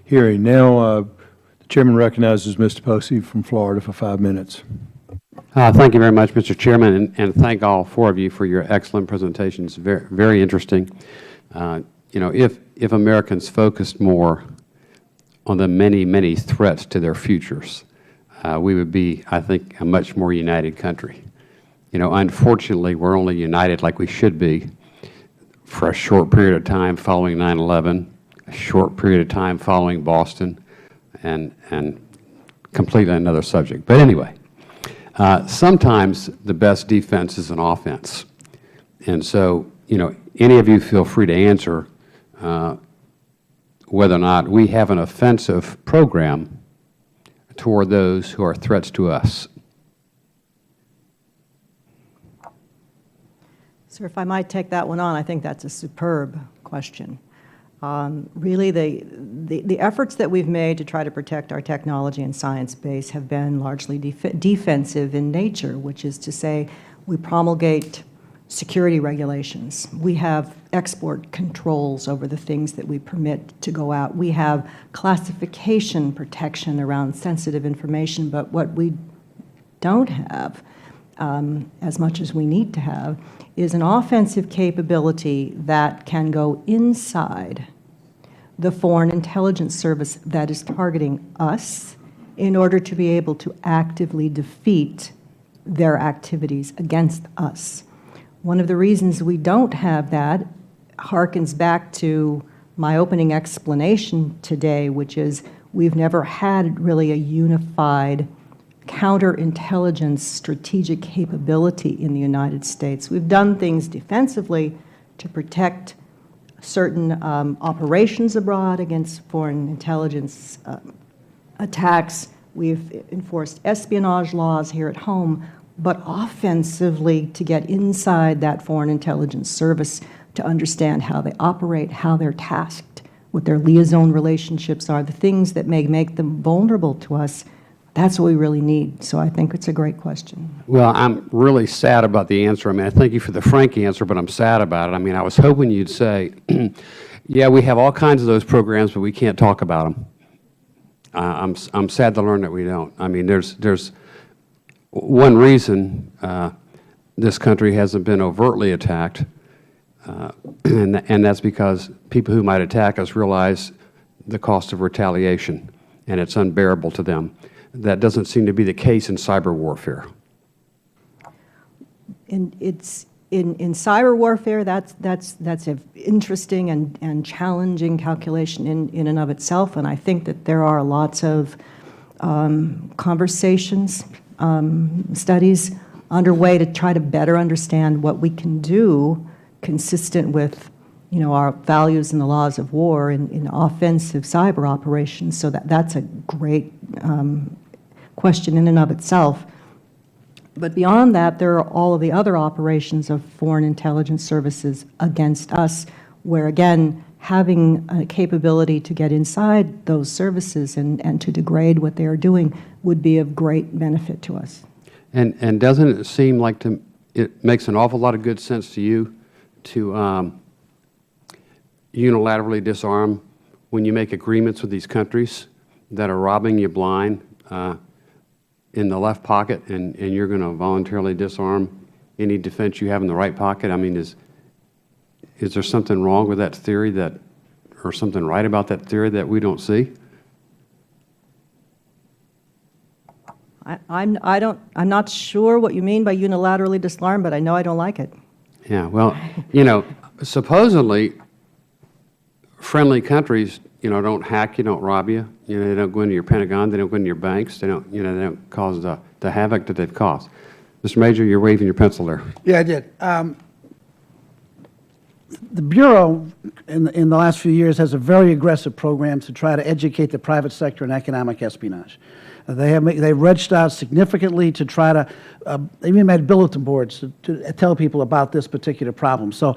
hearing. Now, the Chairman recognizes Mr. Posey from Florida for 5 minutes. Thank you very much, Mr. Chairman, and thank all four of you for your excellent presentations. Very, very interesting. You know, if Americans focused more on the many, many threats to their futures, we would be, I think, a much more united country. You know, unfortunately, we're only united like we should be for a short period of time following 9/11, a short period of time following Boston, and completely another subject. But anyway, sometimes the best defense is an offense. And so, you know, any of you feel free to answer whether or not we have an offensive program toward those who are threats to us. Sir, if I might take that one on, I think that's a superb question. Really, the efforts that we've made to try to protect our technology and science base have been largely defensive in nature, which is to say we promulgate security regulations. We have export controls over the things that we permit to go out. We have classification protection around sensitive information, but what we don't have, as much as we need to have, is an offensive capability that can go inside the Foreign Intelligence Service that is targeting us in order to be able to actively defeat their activities against us. One of the reasons we don't have that harkens back to my opening explanation today, which is we've never had really a unified counterintelligence strategic capability in the United States. We've done things defensively to protect certain operations abroad against foreign intelligence attacks. We've enforced espionage laws here at home, but offensively to get inside that Foreign Intelligence Service to understand how they operate, how they're tasked, what their liaison relationships are, the things that may make them vulnerable to us. That's what we really need. So I think it's a great question. Well, I'm really sad about the answer. I mean, I thank you for the frank answer, but I'm sad about it. I mean, I was hoping you'd say, yeah, we have all kinds of those programs, but we can't talk about them. I'm sad to learn that we don't. I mean, there's one reason this country hasn't been overtly attacked, and that's because people who might attack us realize the cost of retaliation, and it's unbearable to them. That doesn't seem to be the case in cyber warfare. In cyber warfare, that's an interesting and challenging calculation in and of itself, and I think that there are lots of conversations, studies underway to try to better understand what we can do consistent with, you know, our values and the laws of war in offensive cyber operations. So that's a great question in and of itself. But beyond that, there are all of the other operations of foreign intelligence services against us, where, again, having a capability to get inside those services and to degrade what they are doing would be of great benefit to us. And doesn't it seem like it makes an awful lot of good sense to you to unilaterally disarm when you make agreements with these countries that are robbing you blind in the left pocket, and you're going to voluntarily disarm any defense you have in the right pocket? I mean, is there something wrong with that theory or something right about that theory that we don't see? I'm not sure what you mean by unilaterally disarm, but I know I don't like it. Yeah, well, you know, supposedly friendly countries, you know, don't hack you, don't rob you. You know, they don't go into your Pentagon, they don't go into your banks, they don't, you know, they don't cause the havoc that they've caused. Mr. Major, you're waving your pencil there. Yeah, I did. The Bureau, in the last few years, has a very aggressive program to try to educate the private sector in economic espionage. They've reached out significantly to try to, they even made bulletin boards to tell people about this particular problem. So,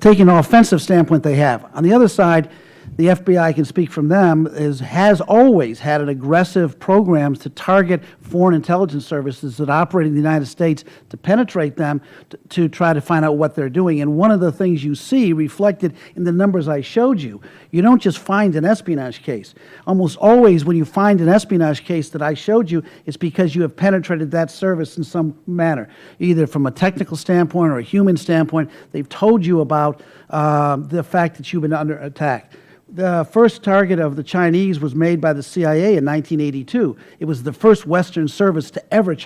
taking an offensive standpoint, they have. On the other side, the FBI, can speak from them, has always had an aggressive programs to target foreign intelligence services that operate in the United States, to penetrate them, to try to find out what they're doing. And one of the things you see reflected in the numbers I showed you, you don't just find an espionage case. Almost always when you find an espionage case that I showed you, it's because you have penetrated that service in some manner, either from a technical standpoint or a human standpoint. They've told you about the fact that you've been under attack. The first target of the Chinese was made by the CIA in 1982. It was the first Western service to ever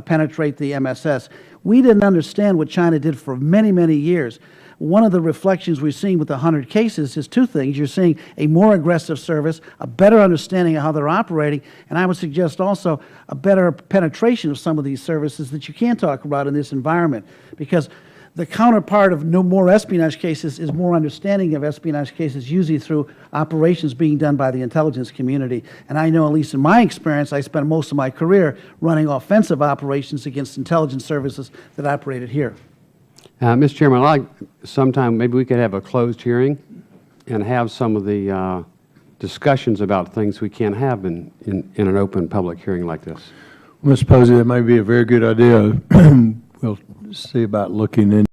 penetrate the MSS. We didn't understand what China did for many, many years. One of the reflections we're seeing with the 100 cases is two things. You're seeing a more aggressive service, a better understanding of how they're operating, and I would suggest also a better penetration of some of these services that you can talk about in this environment, because the counterpart of no more espionage cases is more understanding of espionage cases, usually through operations being done by the intelligence community. And I know, at least in my experience, I spent most of my career running offensive operations against intelligence services that operated here. Mr. Chairman, I'd like sometime maybe we could have a closed hearing and have some of the discussions about things we can't have in an open public hearing like this. Mr. Posey, that may be a very good idea. We'll see about looking into